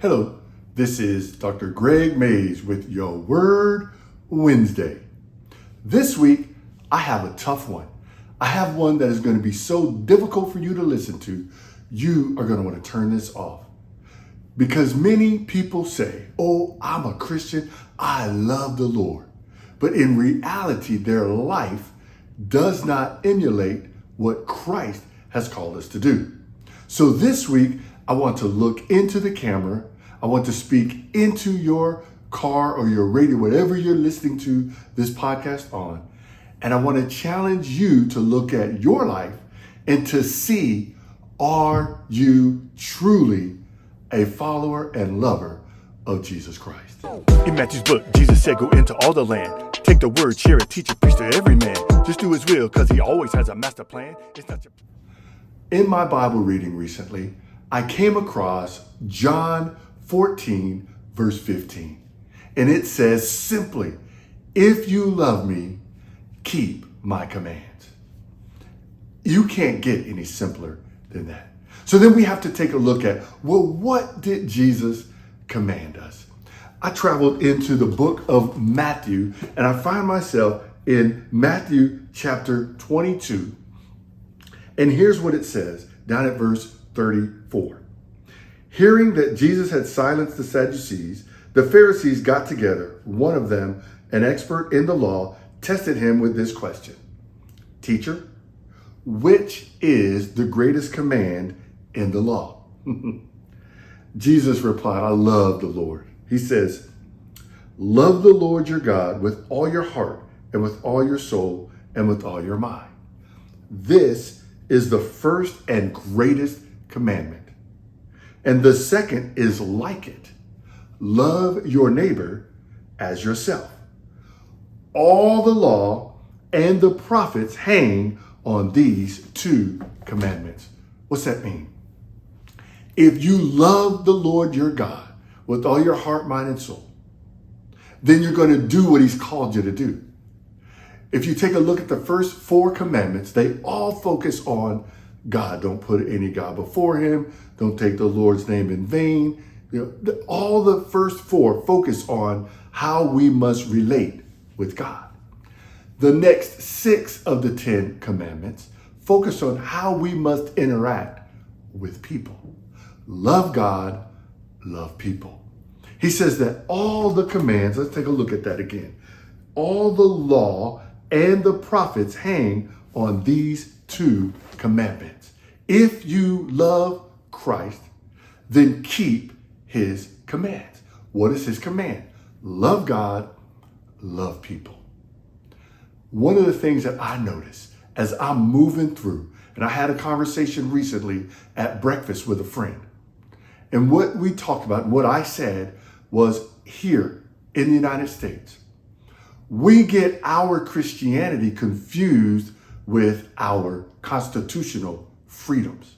Hello, this is Dr. Greg Mays with Your Word Wednesday. This week, I have a tough one. I have one that is going to be so difficult for you to listen to, you are going to want to turn this off. Because many people say, oh, I'm a Christian, I love the Lord. But in reality, their life does not emulate what Christ has called us to do. So this week, I want to look into the camera. I want to speak into your car or your radio, whatever you're listening to this podcast on. And I want to challenge you to look at your life and to see, are you truly a follower and lover of Jesus Christ? In Matthew's book, Jesus said, go into all the land. Take the word, share it, teach it, preach to every man. Just do his will, because he always has a master plan. It's not your... In my Bible reading recently, I came across John 14, verse 15. And it says simply, if you love me, keep my commands. You can't get any simpler than that. So then we have to take a look at, well, what did Jesus command us? I traveled into the book of Matthew, and I find myself in Matthew chapter 22. And here's what it says down at verse 34. Hearing that Jesus had silenced the Sadducees, the Pharisees got together. One of them, an expert in the law, tested him with this question. Teacher, which is the greatest command in the law? Jesus replied, I love the Lord. He says, love the Lord your God with all your heart and with all your soul and with all your mind. This is the first and greatest commandment. And the second is like it. Love your neighbor as yourself. All the law and the prophets hang on these two commandments. What's that mean? If you love the Lord your God with all your heart, mind, and soul, then you're going to do what he's called you to do. If you take a look at the first four commandments, they all focus on God. Don't put any God before him. Don't take the Lord's name in vain. All the first four focus on how we must relate with God. The next 6 of the 10 commandments focus on how we must interact with people. Love God, love people. He says that all the commands, let's take a look at that again. All the law and the prophets hang on these 2 commandments. If you love Christ, then keep his commands. What is his command? Love God, love people. One of the things that I noticed as I'm moving through, and I had a conversation recently at breakfast with a friend, and what we talked about, and what I said was, here in the United States, we get our Christianity confused with our constitutional freedoms.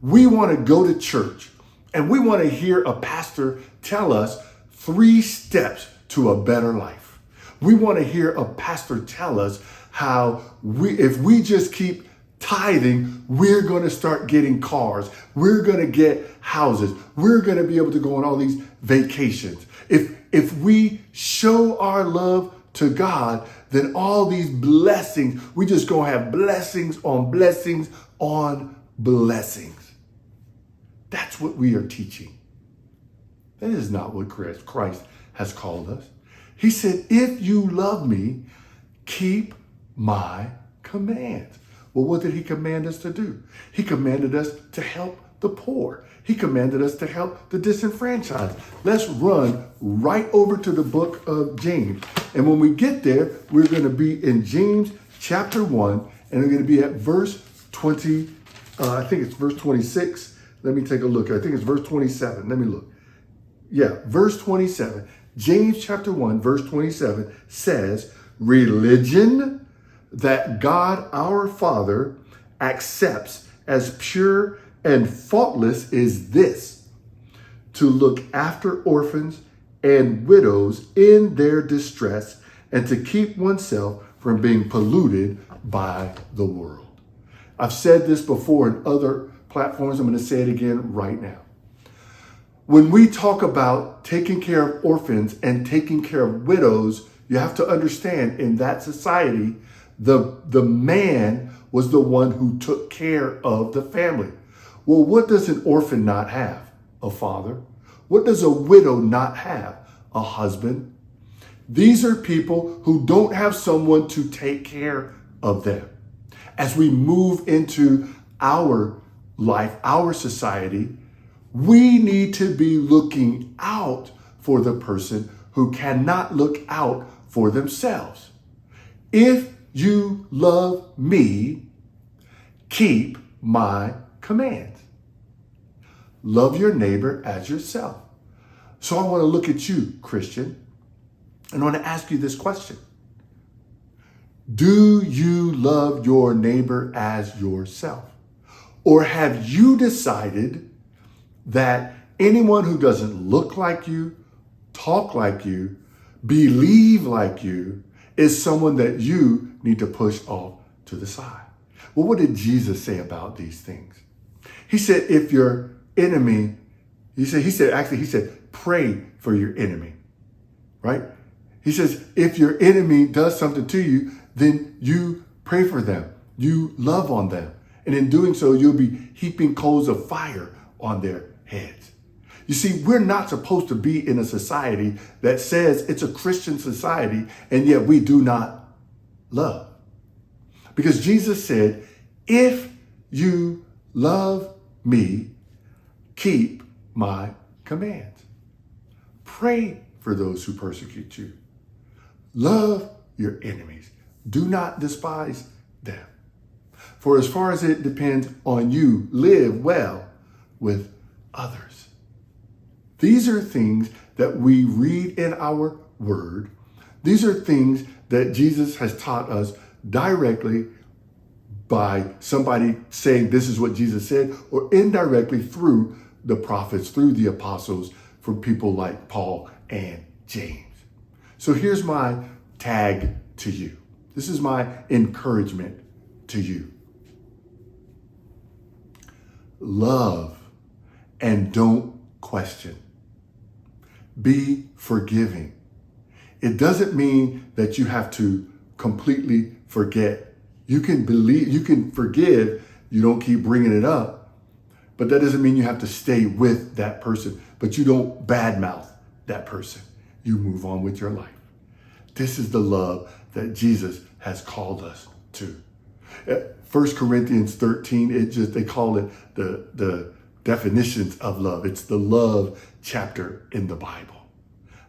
We want to go to church and we want to hear a pastor tell us 3 steps to a better life. We want to hear a pastor tell us how if we just keep tithing, we're going to start getting cars. We're going to get houses. We're going to be able to go on all these vacations. If we show our love to God, then all these blessings, we just going to have blessings on blessings on blessings. That's what we are teaching. That is not what Christ has called us. He said, if you love me, keep my commands. Well, what did he command us to do? He commanded us to help the poor. He commanded us to help the disenfranchised. Let's run right over to the book of James. And when we get there, we're going to be in James chapter 1, and we're going to be at verse 20. I think it's verse 26. Let me take a look. I think it's verse 27. Let me look. Yeah, verse 27. James chapter 1, verse 27 says, religion that God our Father accepts as pure and faultless is this, to look after orphans and widows in their distress and to keep oneself from being polluted by the world. I've said this before in other platforms. I'm going to say it again right now. When we talk about taking care of orphans and taking care of widows, you have to understand in that society, the man was the one who took care of the family. Well, what does an orphan not have? A father. What does a widow not have? A husband. These are people who don't have someone to take care of them. As we move into our life, our society, we need to be looking out for the person who cannot look out for themselves. If you love me, keep my commands. Love your neighbor as yourself. So I want to look at you, Christian, and I want to ask you this question. Do you love your neighbor as yourself? Or have you decided that anyone who doesn't look like you, talk like you, believe like you, is someone that you need to push off to the side? Well, what did Jesus say about these things? He said, if your enemy, he said, pray for your enemy, right? He says, if your enemy does something to you, then you pray for them. You love on them. And in doing so, you'll be heaping coals of fire on their heads. You see, we're not supposed to be in a society that says it's a Christian society, and yet we do not love. Because Jesus said, if you love me, keep my commands. Pray for those who persecute you. Love your enemies. Do not despise them. For as far as it depends on you, live well with others. These are things that we read in our word. These are things that Jesus has taught us directly by somebody saying this is what Jesus said, or indirectly through the prophets, through the apostles, from people like Paul and James. So here's my tag to you. This is my encouragement to you. Love and don't question. Be forgiving. It doesn't mean that you have to completely forget. You can forgive, you don't keep bringing it up, but that doesn't mean you have to stay with that person, but you don't badmouth that person. You move on with your life. This is the love that Jesus has called us to. 1 Corinthians 13, they call it the definitions of love. It's the love chapter in the Bible.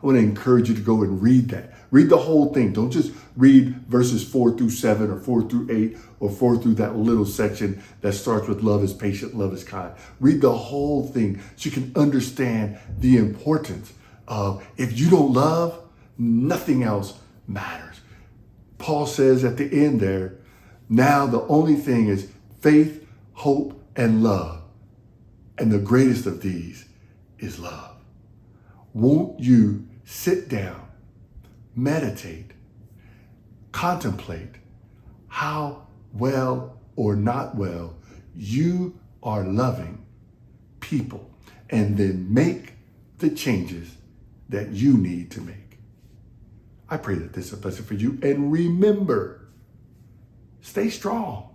I want to encourage you to go and read that. Read the whole thing. Don't just read verses 4 through 7 or 4 through 8 or 4 through that little section that starts with love is patient, love is kind. Read the whole thing so you can understand the importance of if you don't love, nothing else matters. Paul says at the end there, now the only thing is faith, hope, and love. And the greatest of these is love. Won't you sit down, meditate, contemplate how well or not well you are loving people, and then make the changes that you need to make. I pray that this is a blessing for you. And remember, stay strong.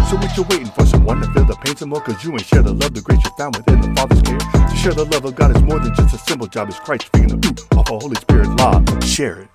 So what you waiting for? Someone to feel the pain some more? Cause you ain't share the love, the grace you found within the Father's care. To share the love of God is more than just a simple job. It's Christ speaking the off a Holy Spirit law. Share it.